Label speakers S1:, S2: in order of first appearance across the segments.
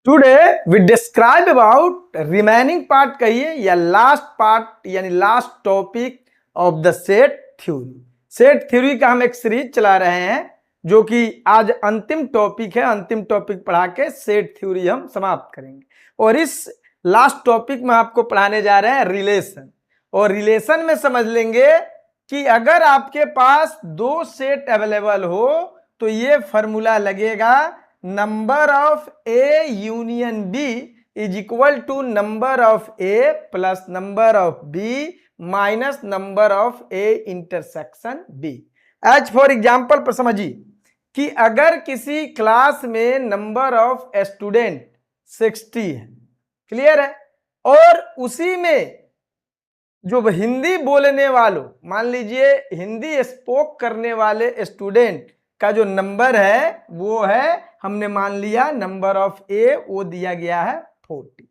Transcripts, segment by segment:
S1: Today we describe about remaining part कहिए या last part यानी last topic of the set theory. Set theory का हम एक सीरीज चला रहे हैं जो कि आज अंतिम टॉपिक है। अंतिम टॉपिक पढ़ा के सेट थ्योरी हम समाप्त करेंगे और इस लास्ट टॉपिक में आपको पढ़ाने जा रहे हैं रिलेशन। और रिलेशन में समझ लेंगे कि अगर आपके पास दो सेट अवेलेबल हो तो ये फॉर्मूला लगेगा, number of A union B is equal to number of A plus number of B minus number of A intersection B. As for example पर समझिए कि अगर किसी क्लास में नंबर ऑफ स्टूडेंट 60 है, क्लियर है, और उसी में जो हिंदी बोलने वालों, मान लीजिए हिंदी स्पोक करने वाले स्टूडेंट का जो नंबर है वो है, हमने मान लिया नंबर ऑफ ए वो दिया गया है 40,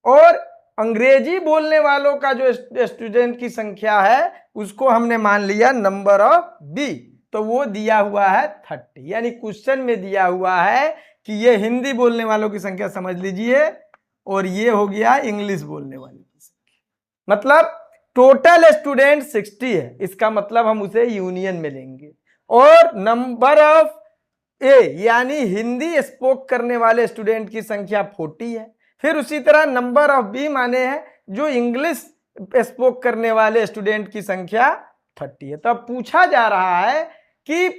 S1: और अंग्रेजी बोलने वालों का जो स्टूडेंट की संख्या है उसको हमने मान लिया नंबर ऑफ बी, तो वो दिया हुआ है 30। यानी क्वेश्चन में दिया हुआ है कि ये हिंदी बोलने वालों की संख्या समझ लीजिए और ये हो गया इंग्लिश बोलने वालों की संख्या। मतलब टोटल स्टूडेंट 60 है, इसका मतलब हम उसे यूनियन में लेंगे, और नंबर ऑफ ए यानी हिंदी स्पोक करने वाले स्टूडेंट की संख्या 40 है। फिर उसी तरह नंबर ऑफ बी माने हैं जो इंग्लिश स्पोक करने वाले स्टूडेंट की संख्या 30 है। तब पूछा जा रहा है कि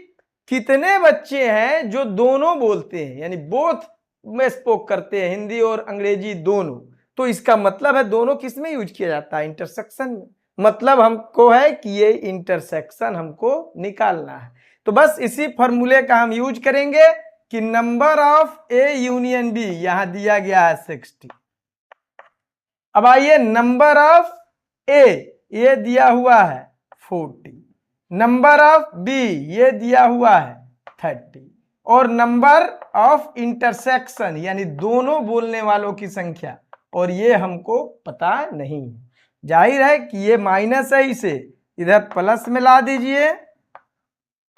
S1: कितने बच्चे हैं जो दोनों बोलते हैं, यानी बोथ में स्पोक करते हैं, हिंदी और अंग्रेजी दोनों। तो इसका मतलब है दोनों किस में यूज किया जाता है? इंटरसेक्शन में। मतलब हमको है कि ये इंटरसेक्शन हमको निकालना है। तो बस इसी फॉर्मूले का हम यूज करेंगे कि number of A union B यहां दिया गया है 60। अब आइए नंबर ऑफ ए ये दिया हुआ है 40, नंबर ऑफ बी ये दिया हुआ है 30, और नंबर ऑफ इंटरसेक्शन यानी दोनों बोलने वालों की संख्या, और ये हमको पता नहीं है। जाहिर है कि ये माइनस है, इसे इधर प्लस में ला दीजिए,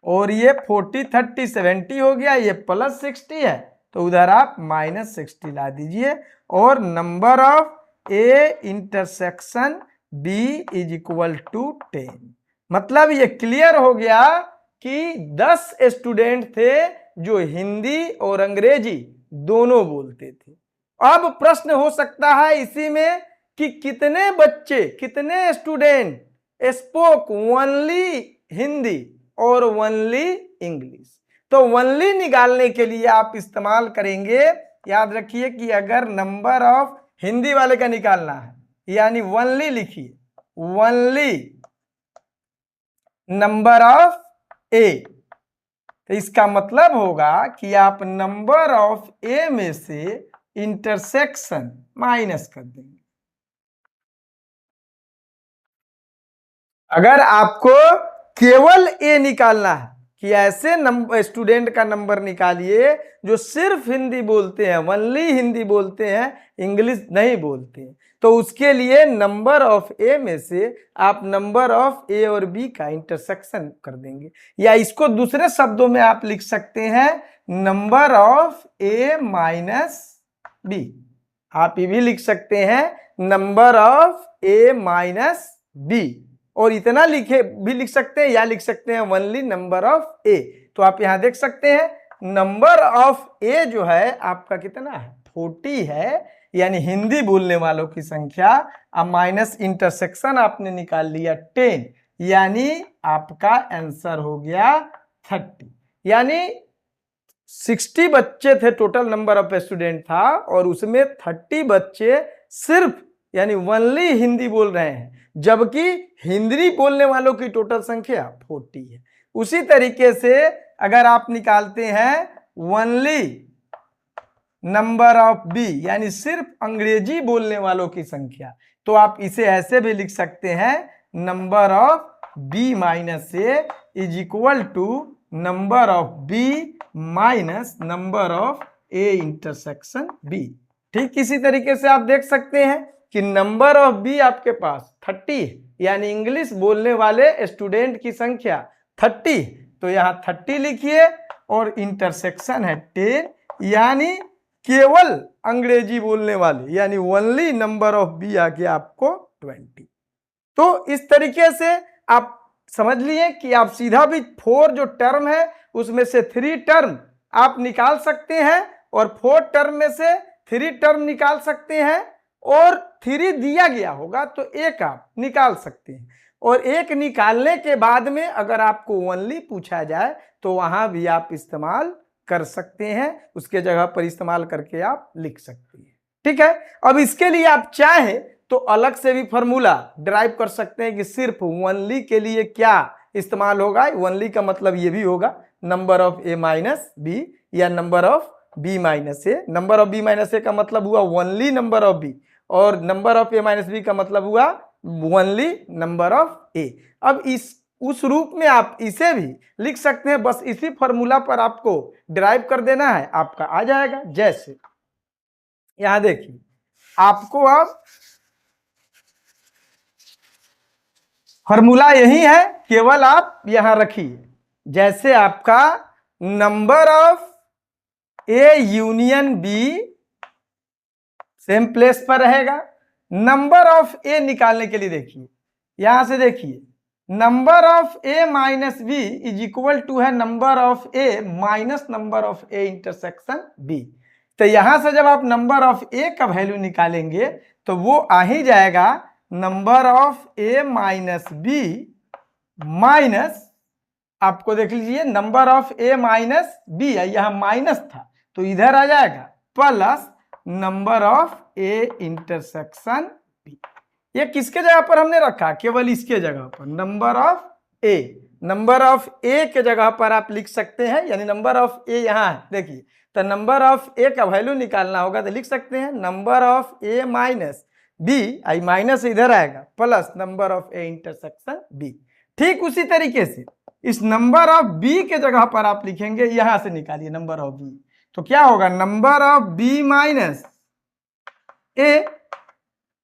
S1: और ये 40 30 70 हो गया, ये प्लस 60 है तो उधर आप माइनस 60 ला दीजिए, और number of A intersection B is equal to 10। मतलब ये क्लियर हो गया कि 10 स्टूडेंट थे जो हिंदी और अंग्रेजी दोनों बोलते थे। अब प्रश्न हो सकता है इसी में कि कितने बच्चे, कितने स्टूडेंट स्पोक ओनली हिंदी और ओनली इंग्लिश। तो ओनली निकालने के लिए आप इस्तेमाल करेंगे, याद रखिए कि अगर नंबर ऑफ हिंदी वाले का निकालना है यानी ओनली लिखिए, ओनली नंबर ऑफ ए, तो इसका मतलब होगा कि आप नंबर ऑफ ए में से इंटरसेक्शन माइनस कर देंगे। अगर आपको केवल ए निकालना है कि ऐसे नंबर स्टूडेंट का नंबर निकालिए जो सिर्फ हिंदी बोलते हैं, ओनली हिंदी बोलते हैं, इंग्लिश नहीं बोलते हैं, तो उसके लिए नंबर ऑफ ए में से आप नंबर ऑफ ए और बी का इंटरसेक्शन कर देंगे, या इसको दूसरे शब्दों में आप लिख सकते हैं number of A minus B. आप ये भी लिख सकते हैं number of A minus B, और इतना लिखे भी लिख सकते हैं, या लिख सकते हैं ओनली नंबर ऑफ ए। तो आप यहां देख सकते हैं नंबर ऑफ ए जो है आपका कितना है? 40 है, यानी हिंदी बोलने वालों की संख्या। अब माइनस इंटरसेक्शन आपने निकाल लिया 10, यानी आपका आंसर हो गया 30। यानी 60 बच्चे थे, टोटल नंबर ऑफ स्टूडेंट था, और उसमें 30 बच्चे सिर्फ यानी ओनली हिंदी बोल रहे हैं, जबकि हिंदी बोलने वालों की टोटल संख्या 40 है। उसी तरीके से अगर आप निकालते हैं ओनली नंबर ऑफ बी यानी सिर्फ अंग्रेजी बोलने वालों की संख्या, तो आप इसे ऐसे भी लिख सकते हैं number of B minus A is equal to number of B minus number of A intersection B. ठीक इसी तरीके से आप देख सकते हैं कि नंबर ऑफ बी आपके पास 30 है, यानी इंग्लिश बोलने वाले स्टूडेंट की संख्या 30, तो यहां 30 लिखिए, और इंटरसेक्शन है 10, यानी केवल अंग्रेजी बोलने वाले, यानी ओनली नंबर ऑफ बी आ गया आपको 20। तो इस तरीके से आप समझ लिए कि आप सीधा भी 4 जो टर्म है उसमें से 3 टर्म आप निकाल सकते हैं और 4 टर्म में से 3 टर्म निकाल सकते हैं, और 3 दिया गया होगा तो एक आप निकाल सकते हैं, और एक निकालने के बाद में अगर आपको ओनली पूछा जाए तो वहां भी आप इस्तेमाल कर सकते हैं, उसके जगह पर इस्तेमाल करके आप लिख सकते हैं। ठीक है, अब इसके लिए आप चाहे तो अलग से भी फॉर्मूला ड्राइव कर सकते हैं कि सिर्फ ओनली के लिए क्या इस्तेमाल होगा। ओनली का मतलब ये भी होगा number of A minus B या number of B minus A. Number of B minus A का मतलब हुआ ओनली नंबर ऑफ बी, और number of A minus B का मतलब हुआ ओनली नंबर ऑफ ए। अब उस रूप में आप इसे भी लिख सकते हैं, बस इसी फॉर्मूला पर आपको ड्राइव कर देना है, आपका आ जाएगा। जैसे यहां देखिए, आपको अब फॉर्मूला यही है, केवल आप यहां रखिए। जैसे आपका number of A union B same place पर रहेगा। नंबर ऑफ ए निकालने के लिए देखिए, यहां से देखिए, number of A minus B is equal to है number of A minus number of A intersection B. तो यहां से जब आप नंबर ऑफ ए का वैल्यू निकालेंगे तो वो आ ही जाएगा number of A minus B minus, आपको देख लीजिए number of A minus B है, यहां माइनस था तो इधर आ जाएगा plus number of A intersection B. ये किसके जगह पर हमने रखा, केवल इसके जगह पर number of A. Number of A के जगह पर आप लिख सकते हैं, यानी नंबर ऑफ ए यहां है देखिए, तो नंबर ऑफ ए का वैल्यू निकालना होगा तो लिख सकते हैं number of A minus B, आई माइनस इधर आएगा plus number of A intersection B. ठीक उसी तरीके से इस नंबर ऑफ बी के जगह पर आप लिखेंगे, यहां से निकालिए नंबर ऑफ बी, तो क्या होगा number of B minus A,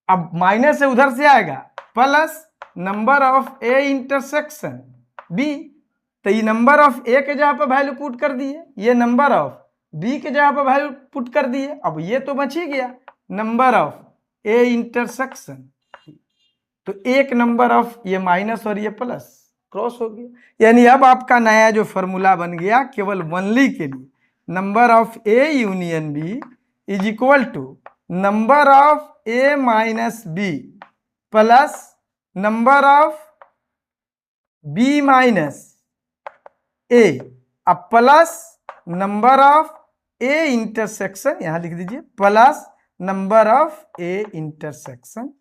S1: अब माइनस से उधर से आएगा plus number of A intersection B. तो ये नंबर ऑफ ए के जगह पर वैल्यू पुट कर दिए, ये नंबर ऑफ बी के जगह पर वैल्यू पुट कर दिए, अब ये तो बच ही गया नंबर ऑफ ए इंटरसेक्शन। तो एक नंबर ऑफ ये माइनस और ये प्लस क्रॉस हो गया, यानी अब आपका नया जो फॉर्मूला बन गया केवल ओनली के लिए, number of A union B is equal to number of A minus B plus number of B minus A, अब plus number of A intersection, यहां लिख दीजिए plus number of A intersection.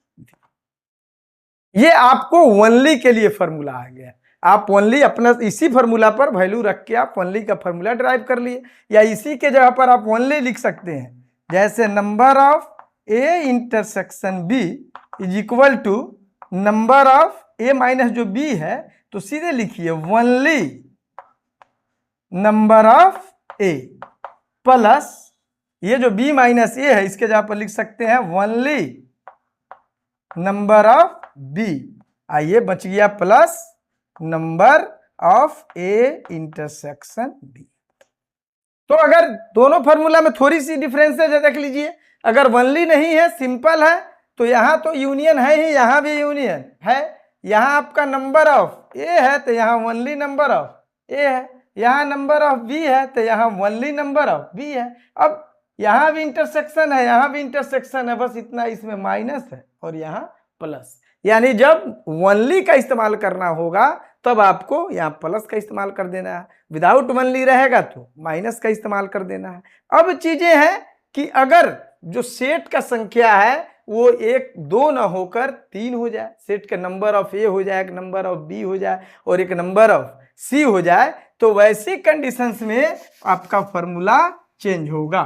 S1: ये आपको ओनली के लिए फॉर्मूला आ गया। आप ओनली अपना इसी फॉर्मूला पर वैल्यू रख के आप ओनली का फॉर्मूला ड्राइव कर लिए, या इसी के जगह पर आप ओनली लिख सकते हैं, जैसे number of A intersection B is equal to number of A minus जो बी है, तो सीधे लिखिए only number of A plus ये जो बी माइनस ए है इसके जगह पर लिख सकते हैं ओनली नंबर ऑफ बी, आइए बच गया plus number of A intersection B. तो अगर दोनों फॉर्मूला में थोड़ी सी डिफरेंसेज है देख लीजिए, अगर ओनली नहीं है सिंपल है तो यहां तो यूनियन है ही, यहां भी यूनियन है, यहां आपका नंबर ऑफ ए है तो यहां ओनली नंबर ऑफ ए है, यहां नंबर ऑफ बी है तो यहां ओनली नंबर ऑफ बी है। अब यहां भी इंटरसेक्शन है, यहां भी इंटरसेक्शन है, बस इतना इसमें माइनस है और यहां प्लस, यानी जब ओनली का इस्तेमाल करना होगा तब आपको यहाँ प्लस का इस्तेमाल कर देना है, विदाउट ओनली रहेगा तो माइनस का इस्तेमाल कर देना है। अब चीजें हैं कि अगर जो सेट का संख्या है वो 1 2 ना होकर 3 हो जाए, सेट का नंबर ऑफ ए हो जाए, एक नंबर ऑफ बी हो जाए और एक नंबर ऑफ सी हो जाए, तो वैसी कंडीशंस में आपका फॉर्मूला चेंज होगा।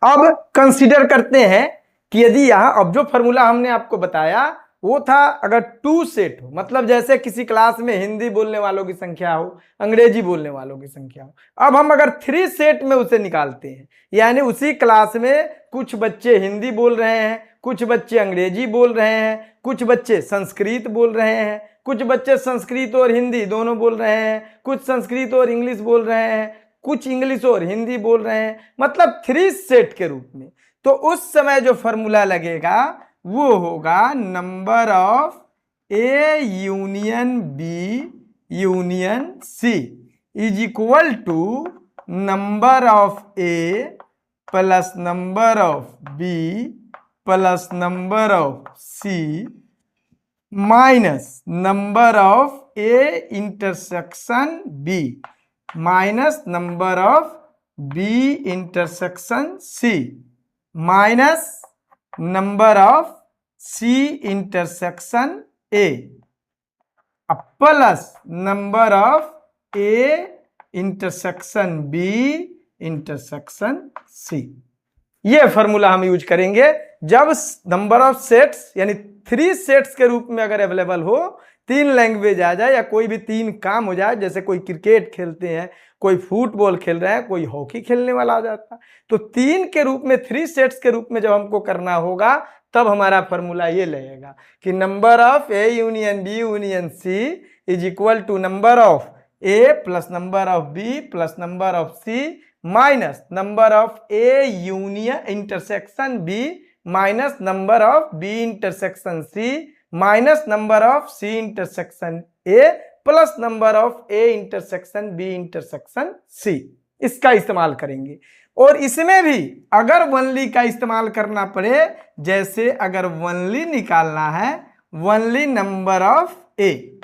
S1: अब कंसीडर करते हैं कि यदि यहां अब जो फॉर्मूला हमने आपको बताया वो था अगर 2 सेट हो, मतलब जैसे किसी क्लास में हिंदी बोलने वालों की संख्या हो, अंग्रेजी बोलने वालों की संख्या हो, अब हम अगर 3 सेट में उसे निकालते हैं, यानी उसी क्लास में कुछ बच्चे हिंदी बोल रहे हैं, कुछ बच्चे अंग्रेजी बोल रहे हैं, कुछ बच्चे संस्कृत बोल रहे हैं, कुछ बच्चे संस्कृत और हिंदी दोनों बोल रहे हैं, कुछ संस्कृत और इंग्लिश बोल रहे हैं, कुछ इंग्लिश और हिंदी बोल रहे हैं, मतलब 3 सेट के रूप में। तो उस समय जो फॉर्मूला लगेगा वो होगा number of A union B union C is equal to number of A plus number of B plus number of C minus number of A intersection B minus number of B intersection C minus number of C intersection A plus number of A intersection B intersection C. ये formula हम use करेंगे जब number of sets यानी 3 sets के रूप में अगर available हो, 3 लैंग्वेज आ जाए या कोई भी 3 काम हो जाए, जैसे कोई क्रिकेट खेलते हैं, कोई फुटबॉल खेल रहा है, कोई हॉकी खेलने वाला आ जाता है, तो 3 के रूप में 3 सेट्स के रूप में जब हमको करना होगा तब हमारा फॉर्मूला ये लगेगा कि number of A union B union C is equal to number of A plus number of B plus number of C minus number of A union intersection B minus number of B intersection C minus number of C intersection A plus number of A intersection B intersection C. इसका इस्तेमाल करेंगे। और इसमें भी अगर only का इस्तेमाल करना पड़े, जैसे अगर वनली निकालना है वनली नंबर ऑफ ए,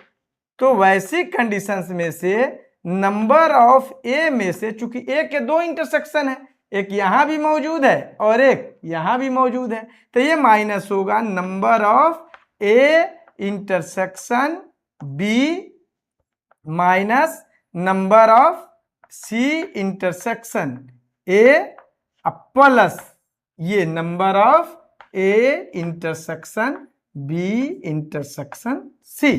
S1: तो वैसी कंडीशंस में से नंबर ऑफ ए में से, चूंकि ए के 2 इंटरसेक्शन है, एक यहां भी मौजूद है और एक यहां भी मौजूद है, तो ये माइनस होगा number of A intersection B minus number of C intersection A plus ये number of A intersection B intersection C.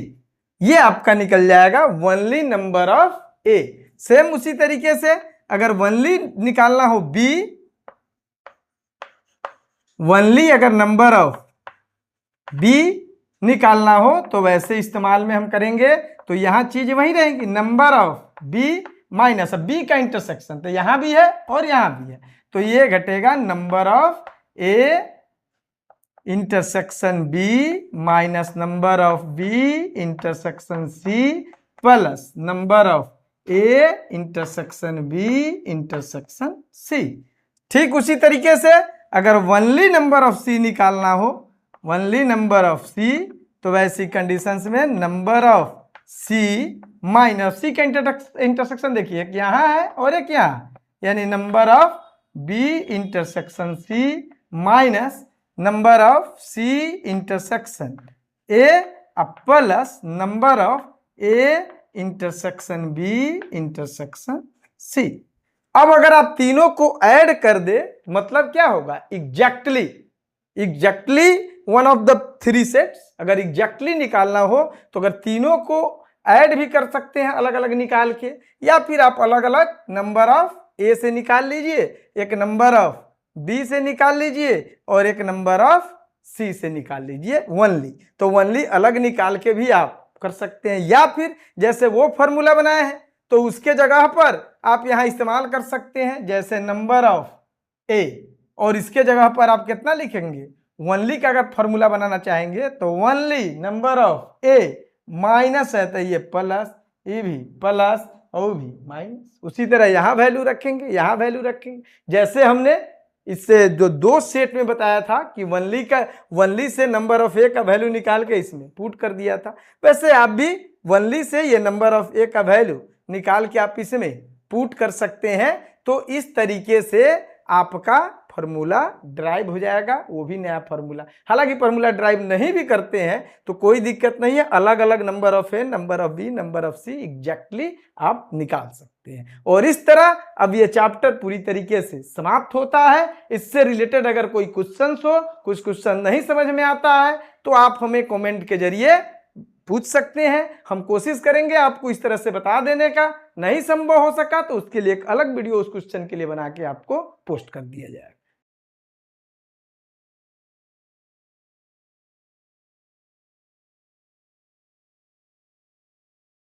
S1: ये आपका निकल जाएगा only number of A. Same उसी तरीके से अगर वनली निकालना हो बी, वनली अगर नंबर ऑफ बी निकालना हो तो वैसे इस्तेमाल में हम करेंगे, तो यहां चीज वही रहेगी, number of B minus B का इंटरसेक्शन, तो यहां भी है और यहां भी है, तो ये घटेगा number of A intersection B minus number of B intersection C plus number of A intersection B intersection C. ठीक उसी तरीके से अगर वनली नंबर ऑफ सी निकालना हो, वनली नंबर ऑफ सी, तो वैसी कंडीशंस में नंबर ऑफ सी माइनस सी का इंटरसेक्शन देखिए एक यहाँ है और एक यहाँ, यानी number of B intersection C minus number of C intersection A plus number of A intersection B intersection C. अब अगर आप तीनों को ऐड कर दे, मतलब क्या होगा, exactly one of the 3 sets. अगर एग्जैक्टली निकालना हो तो अगर तीनों को ऐड भी कर सकते हैं अलग अलग निकाल के, या फिर आप अलग अलग नंबर ऑफ ए से निकाल लीजिए, एक नंबर ऑफ बी से निकाल लीजिए और एक नंबर ऑफ सी से निकाल लीजिए वनली। तो वनली अलग निकाल के भी आप कर सकते हैं, या फिर जैसे वो फॉर्मूला बनाए हैं तो उसके जगह पर आप यहां इस्तेमाल कर सकते हैं, जैसे नंबर ऑफ ए, और इसके जगह पर आप कितना लिखेंगे, वनली का अगर फॉर्मूला बनाना चाहेंगे तो only number of A minus है तो ये प्लस, ये भी प्लस और भी माइनस। उसी तरह यहाँ वैल्यू रखेंगे, यहाँ वैल्यू रखेंगे, जैसे हमने इससे जो 2 सेट में बताया था कि वनली से नंबर ऑफ ए का वैल्यू निकाल के इसमें पुट कर दिया था, वैसे आप भी वनली से ये नंबर ऑफ ए का वैल्यू निकाल के आप इसमें पुट कर सकते हैं। तो इस तरीके से आपका फॉर्मूला ड्राइव हो जाएगा, वो भी नया फॉर्मूला। हालांकि फॉर्मूला ड्राइव नहीं भी करते हैं तो कोई दिक्कत नहीं है, अलग अलग number of A, number of B, number of C exactly आप निकाल सकते हैं। और इस तरह अब ये चैप्टर पूरी तरीके से समाप्त होता है। इससे रिलेटेड अगर कोई क्वेश्चन हो, कुछ क्वेश्चन नहीं समझ में आता है तो आप हमें कमेंट के जरिए पूछ सकते हैं, हम कोशिश करेंगे आपको इस तरह से बता देने का। नहीं संभव हो सका तो उसके लिए एक अलग वीडियो उस क्वेश्चन के लिए बना के आपको पोस्ट कर दिया जाएगा।